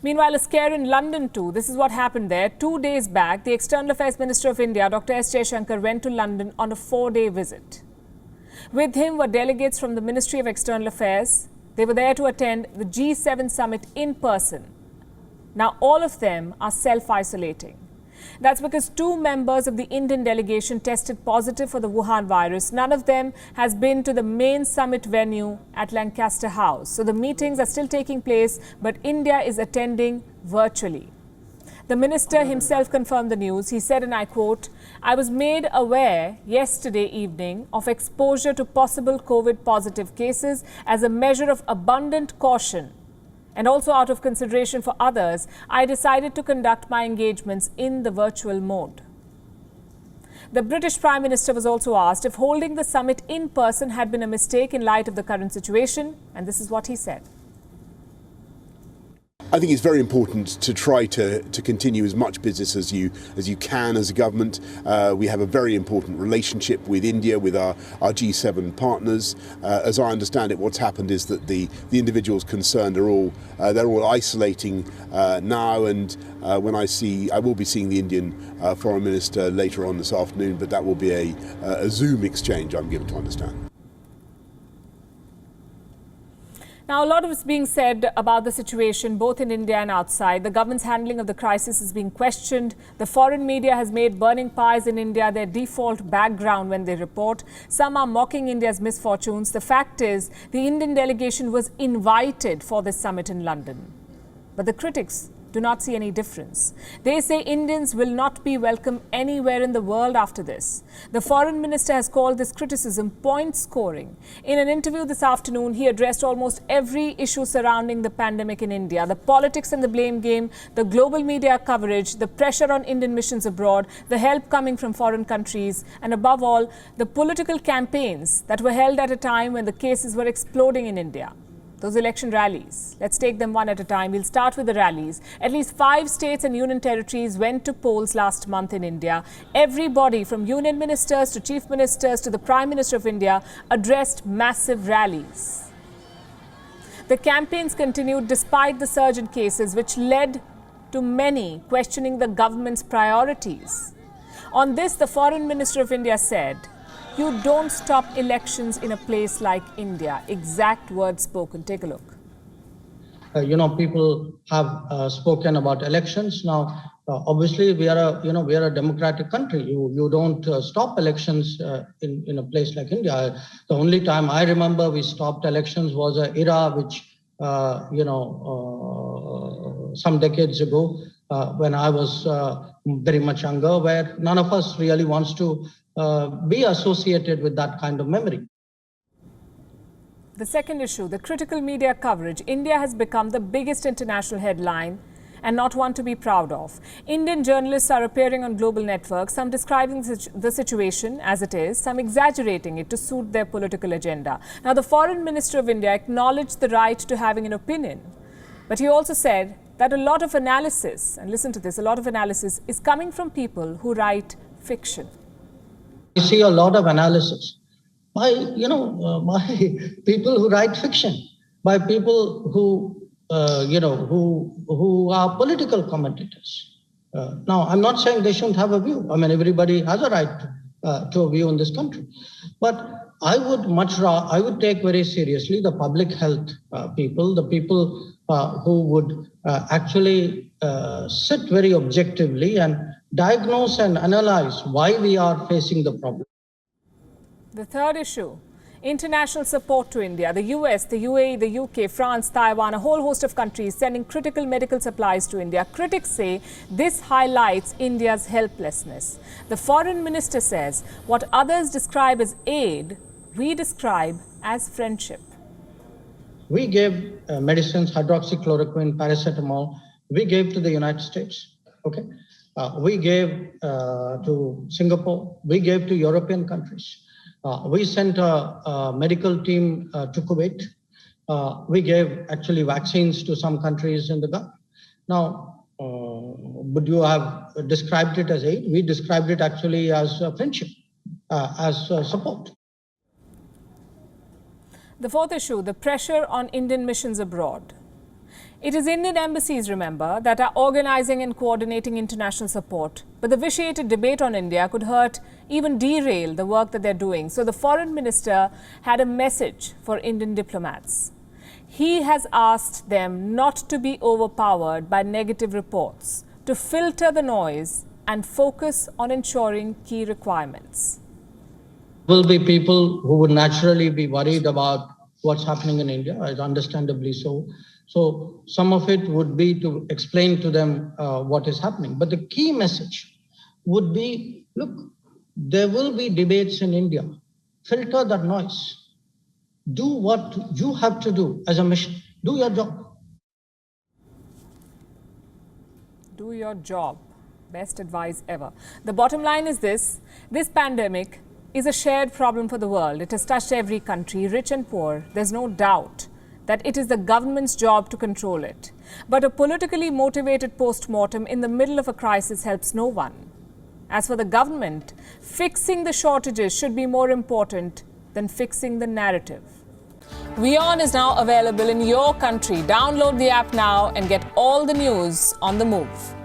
Meanwhile, a scare in London too. This is what happened there. 2 days back, the External Affairs Minister of India, Dr S Jaishankar, went to London on a 4-day visit. With him were delegates from the Ministry of External Affairs. They were there to attend the G7 summit in person. Now, all of them are self-isolating. That's because 2 members of the Indian delegation tested positive for the Wuhan virus. None of them has been to the main summit venue at Lancaster House. So the meetings are still taking place, but India is attending virtually. The minister himself confirmed the news. He said, and I quote, "I was made aware yesterday evening of exposure to possible COVID positive cases as a measure of abundant caution. And also out of consideration for others, I decided to conduct my engagements in the virtual mode." The British Prime Minister was also asked if holding the summit in person had been a mistake in light of the current situation, and this is what he said. I think it's very important to try to continue as much business as you can as a government. We have a very important relationship with India, with our G7 partners. As I understand it, what's happened is that the individuals concerned are all isolating now. And when I will be seeing the Indian Foreign Minister later on this afternoon, but that will be a Zoom exchange, I'm given to understand. Now, a lot is being said about the situation both in India and outside. The government's handling of the crisis is being questioned. The foreign media has made burning pies in India their default background when they report. Some are mocking India's misfortunes. The fact is, the Indian delegation was invited for this summit in London. But the critics do not see any difference. They say Indians will not be welcome anywhere in the world after this. The foreign minister has called this criticism point scoring. In an interview this afternoon, he addressed almost every issue surrounding the pandemic in India: the politics and the blame game, the global media coverage, the pressure on Indian missions abroad, the help coming from foreign countries, and above all, the political campaigns that were held at a time when the cases were exploding in India. Those election rallies. Let's take them one at a time. We'll start with the rallies. At least 5 states and union territories went to polls last month in India. Everybody from union ministers to chief ministers to the Prime Minister of India addressed massive rallies. The campaigns continued despite the surge in cases, which led to many questioning the government's priorities. On this, the Foreign Minister of India said, "You don't stop elections in a place like India." Exact words spoken. Take a look. People have spoken about elections. Now, obviously, we are a democratic country. You don't stop elections in a place like India. The only time I remember we stopped elections was an era which, some decades ago, when I was very much younger, where none of us really wants to be associated with that kind of memory. The second issue, the critical media coverage. India has become the biggest international headline and not one to be proud of. Indian journalists are appearing on global networks, some describing the situation as it is, some exaggerating it to suit their political agenda. Now, the Foreign Minister of India acknowledged the right to having an opinion, but he also said that a lot of analysis, and listen to this, a lot of analysis is coming from people who write fiction. I see a lot of analysis by people who write fiction, by people who are political commentators. Now, I'm not saying they shouldn't have a view. I mean, everybody has a right to a view in this country. But I would take very seriously the public health people, the people who would actually sit very objectively and diagnose and analyze why we are facing the problem. The third issue, international support to India. The US, the UAE, the UK, France, Taiwan, a whole host of countries sending critical medical supplies to India. Critics say this highlights India's helplessness. The foreign minister says what others describe as aid, we describe as friendship. We gave medicines, hydroxychloroquine, paracetamol, we gave to the United States. Okay. We gave to Singapore, we gave to European countries. We sent a medical team to Kuwait. We gave actually vaccines to some countries in the Gulf. Now, would you have described it as aid? We described it actually as friendship, as support. The fourth issue, the pressure on Indian missions abroad. It is Indian embassies, remember, that are organising and coordinating international support. But the vitiated debate on India could hurt, even derail the work that they're doing. So the foreign minister had a message for Indian diplomats. He has asked them not to be overpowered by negative reports, to filter the noise and focus on ensuring key requirements. Will be people who would naturally be worried about what's happening in India, understandably so. So some of it would be to explain to them what is happening. But the key message would be, look, there will be debates in India. Filter that noise. Do what you have to do as a mission. Do your job. Do your job. Best advice ever. The bottom line is this pandemic is a shared problem for the world. It has touched every country, rich and poor. There's no doubt that it is the government's job to control it. But a politically motivated post-mortem in the middle of a crisis helps no one. As for the government, fixing the shortages should be more important than fixing the narrative. WION is now available in your country. Download the app now and get all the news on the move.